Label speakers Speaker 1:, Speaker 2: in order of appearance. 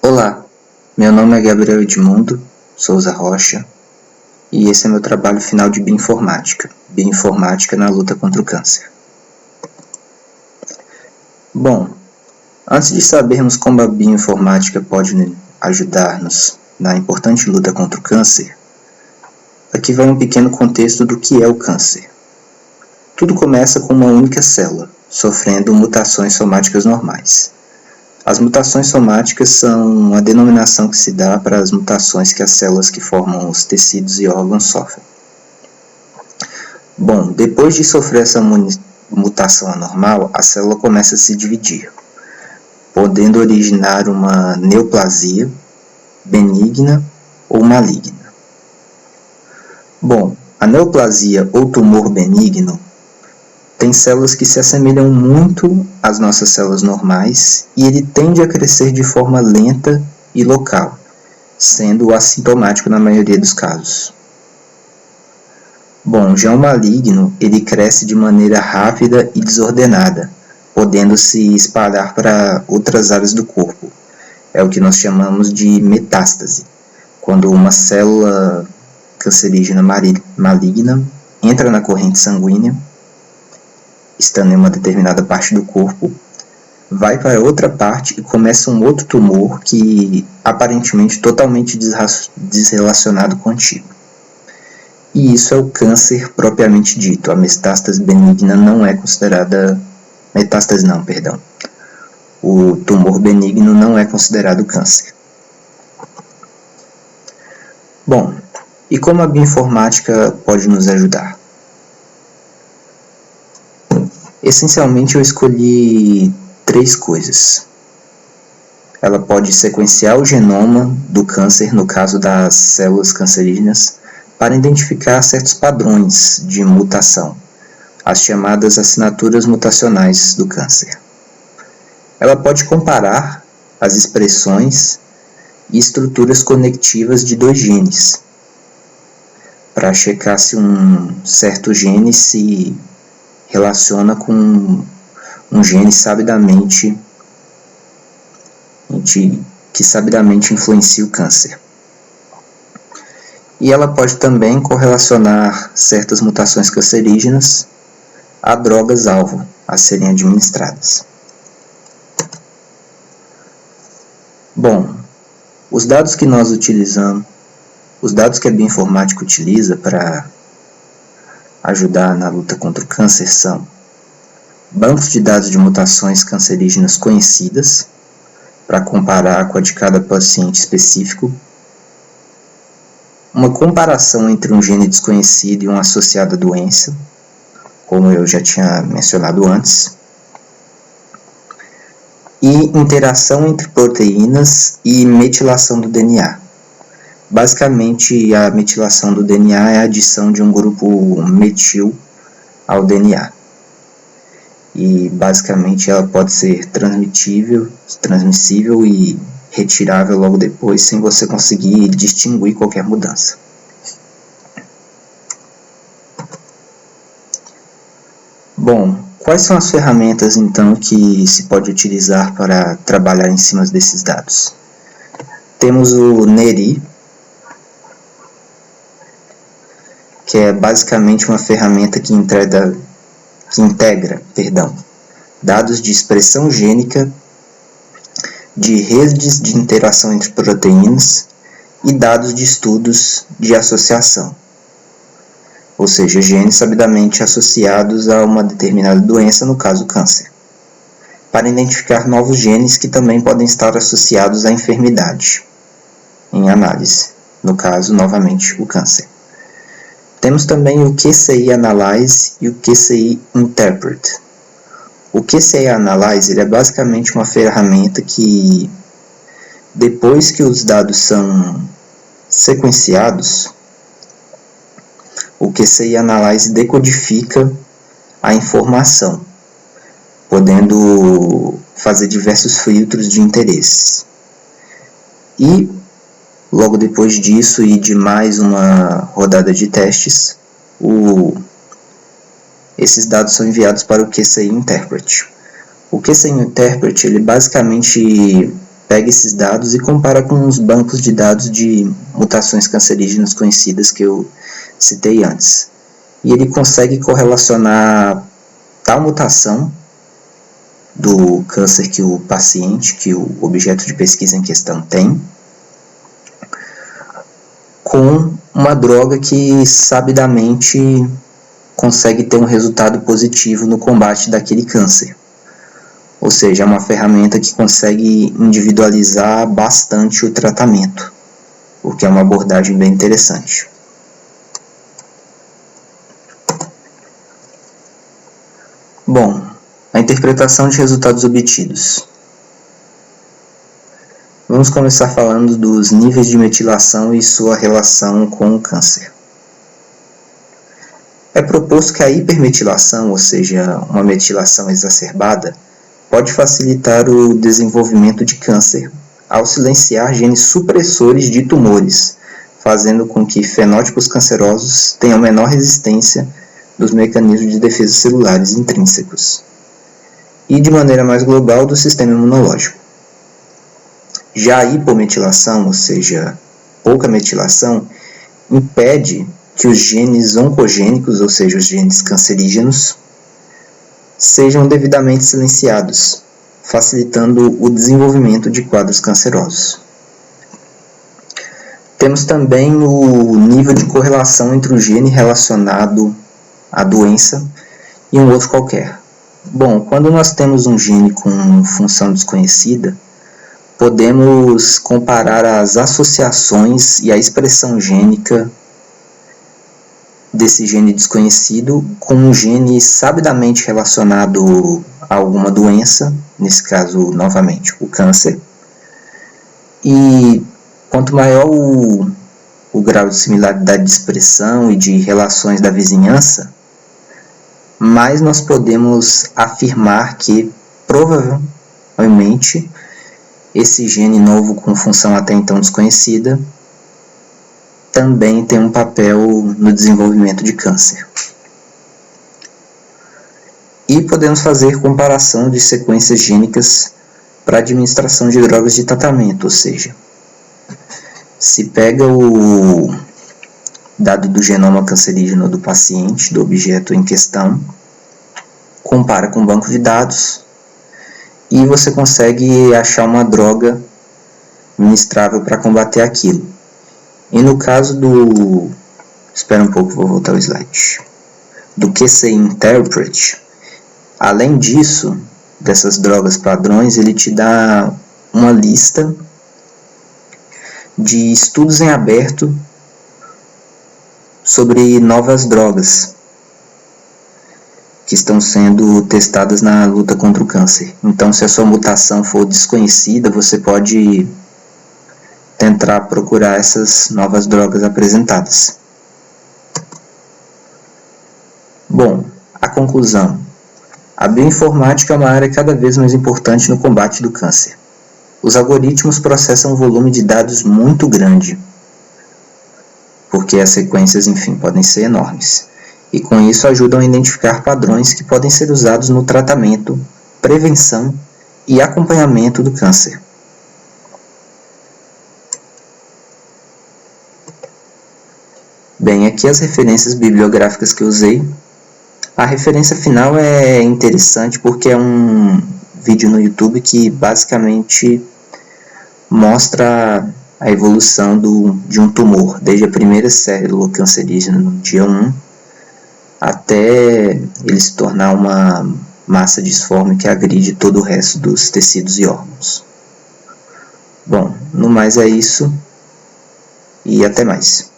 Speaker 1: Olá, meu nome é Gabriel Edmundo Souza Rocha e esse é meu trabalho final de bioinformática na luta contra o câncer. Bom, antes de sabermos como a bioinformática pode ajudar-nos na importante luta contra o câncer, aqui vai um pequeno contexto do que é o câncer. Tudo começa com uma única célula, sofrendo mutações somáticas normais. As mutações somáticas são a denominação que se dá para as mutações que as células que formam os tecidos e órgãos sofrem. Bom, depois de sofrer essa mutação anormal, a célula começa a se dividir, podendo originar uma neoplasia benigna ou maligna. Bom, a neoplasia ou tumor benigno tem células que se assemelham muito às nossas células normais e ele tende a crescer de forma lenta e local, sendo assintomático na maioria dos casos. Bom, já o maligno, ele cresce de maneira rápida e desordenada, podendo se espalhar para outras áreas do corpo. É o que nós chamamos de metástase, quando uma célula cancerígena maligna entra na corrente sanguínea, estando em uma determinada parte do corpo, vai para outra parte e começa um outro tumor que aparentemente totalmente desrelacionado contigo. E isso é o câncer propriamente dito. A metástase benigna não é considerada... O tumor benigno não é considerado câncer. Bom, e como a bioinformática pode nos ajudar? Essencialmente eu escolhi 3 coisas. Ela pode sequenciar o genoma do câncer, no caso das células cancerígenas, para identificar certos padrões de mutação, as chamadas assinaturas mutacionais do câncer. Ela pode comparar as expressões e estruturas conectivas de 2 genes, para checar se um certo gene se relaciona com um gene que sabidamente influencia o câncer. E ela pode também correlacionar certas mutações cancerígenas a drogas-alvo a serem administradas. Bom, os dados que nós utilizamos, os dados que a bioinformática utiliza para ajudar na luta contra o câncer são bancos de dados de mutações cancerígenas conhecidas, para comparar com a de cada paciente específico, uma comparação entre um gene desconhecido e um associado à doença, como eu já tinha mencionado antes, e interação entre proteínas e metilação do DNA. Basicamente, a metilação do DNA é a adição de um grupo metil ao DNA. E, basicamente, ela pode ser transmissível e retirável logo depois, sem você conseguir distinguir qualquer mudança. Bom, quais são as ferramentas, então, que se pode utilizar para trabalhar em cima desses dados? Temos o NERI, que é basicamente uma ferramenta que integra dados de expressão gênica, de redes de interação entre proteínas e dados de estudos de associação, ou seja, genes sabidamente associados a uma determinada doença, no caso câncer, para identificar novos genes que também podem estar associados à enfermidade, em análise, no caso, novamente, o câncer. Temos também o QCI Analyze e o QCI Interpret. O QCI Analyze ele é basicamente uma ferramenta que, depois que os dados são sequenciados, o QCI Analyze decodifica a informação, podendo fazer diversos filtros de interesses. E logo depois disso e de mais uma rodada de testes, esses dados são enviados para o QCI Interpret. O QCI Interpret ele basicamente pega esses dados e compara com os bancos de dados de mutações cancerígenas conhecidas que eu citei antes. E ele consegue correlacionar tal mutação do câncer que o paciente, que o objeto de pesquisa em questão tem, com uma droga que sabidamente consegue ter um resultado positivo no combate daquele câncer. Ou seja, é uma ferramenta que consegue individualizar bastante o tratamento, o que é uma abordagem bem interessante. Bom, a interpretação de resultados obtidos. Vamos começar falando dos níveis de metilação e sua relação com o câncer. É proposto que a hipermetilação, ou seja, uma metilação exacerbada, pode facilitar o desenvolvimento de câncer ao silenciar genes supressores de tumores, fazendo com que fenótipos cancerosos tenham menor resistência dos mecanismos de defesa celulares intrínsecos e, de maneira mais global, do sistema imunológico. Já a hipometilação, ou seja, pouca metilação, impede que os genes oncogênicos, ou seja, os genes cancerígenos, sejam devidamente silenciados, facilitando o desenvolvimento de quadros cancerosos. Temos também o nível de correlação entre o gene relacionado à doença e um outro qualquer. Bom, quando nós temos um gene com função desconhecida, podemos comparar as associações e a expressão gênica desse gene desconhecido com um gene sabidamente relacionado a alguma doença, nesse caso, novamente, o câncer. E quanto maior o grau de similaridade de expressão e de relações da vizinhança, mais nós podemos afirmar que, provavelmente, esse gene novo com função até então desconhecida também tem um papel no desenvolvimento de câncer. E podemos fazer comparação de sequências gênicas para administração de drogas de tratamento, ou seja, se pega o dado do genoma cancerígeno do paciente, do objeto em questão, compara com o banco de dados e você consegue achar uma droga ministrável para combater aquilo. E no caso do... Espera um pouco, vou voltar ao slide. Do QC Interpret, além disso, dessas drogas padrões, ele te dá uma lista de estudos em aberto sobre novas drogas que estão sendo testadas na luta contra o câncer. Então, se a sua mutação for desconhecida, você pode tentar procurar essas novas drogas apresentadas. Bom, a conclusão. A bioinformática é uma área cada vez mais importante no combate do câncer. Os algoritmos processam um volume de dados muito grande, porque as sequências, enfim, podem ser enormes. E com isso ajudam a identificar padrões que podem ser usados no tratamento, prevenção e acompanhamento do câncer. Bem, aqui as referências bibliográficas que eu usei. A referência final é interessante porque é um vídeo no YouTube que basicamente mostra a evolução de um tumor, desde a primeira célula cancerígena no dia 1 até ele se tornar uma massa disforme que agride todo o resto dos tecidos e órgãos. Bom, no mais é isso e até mais.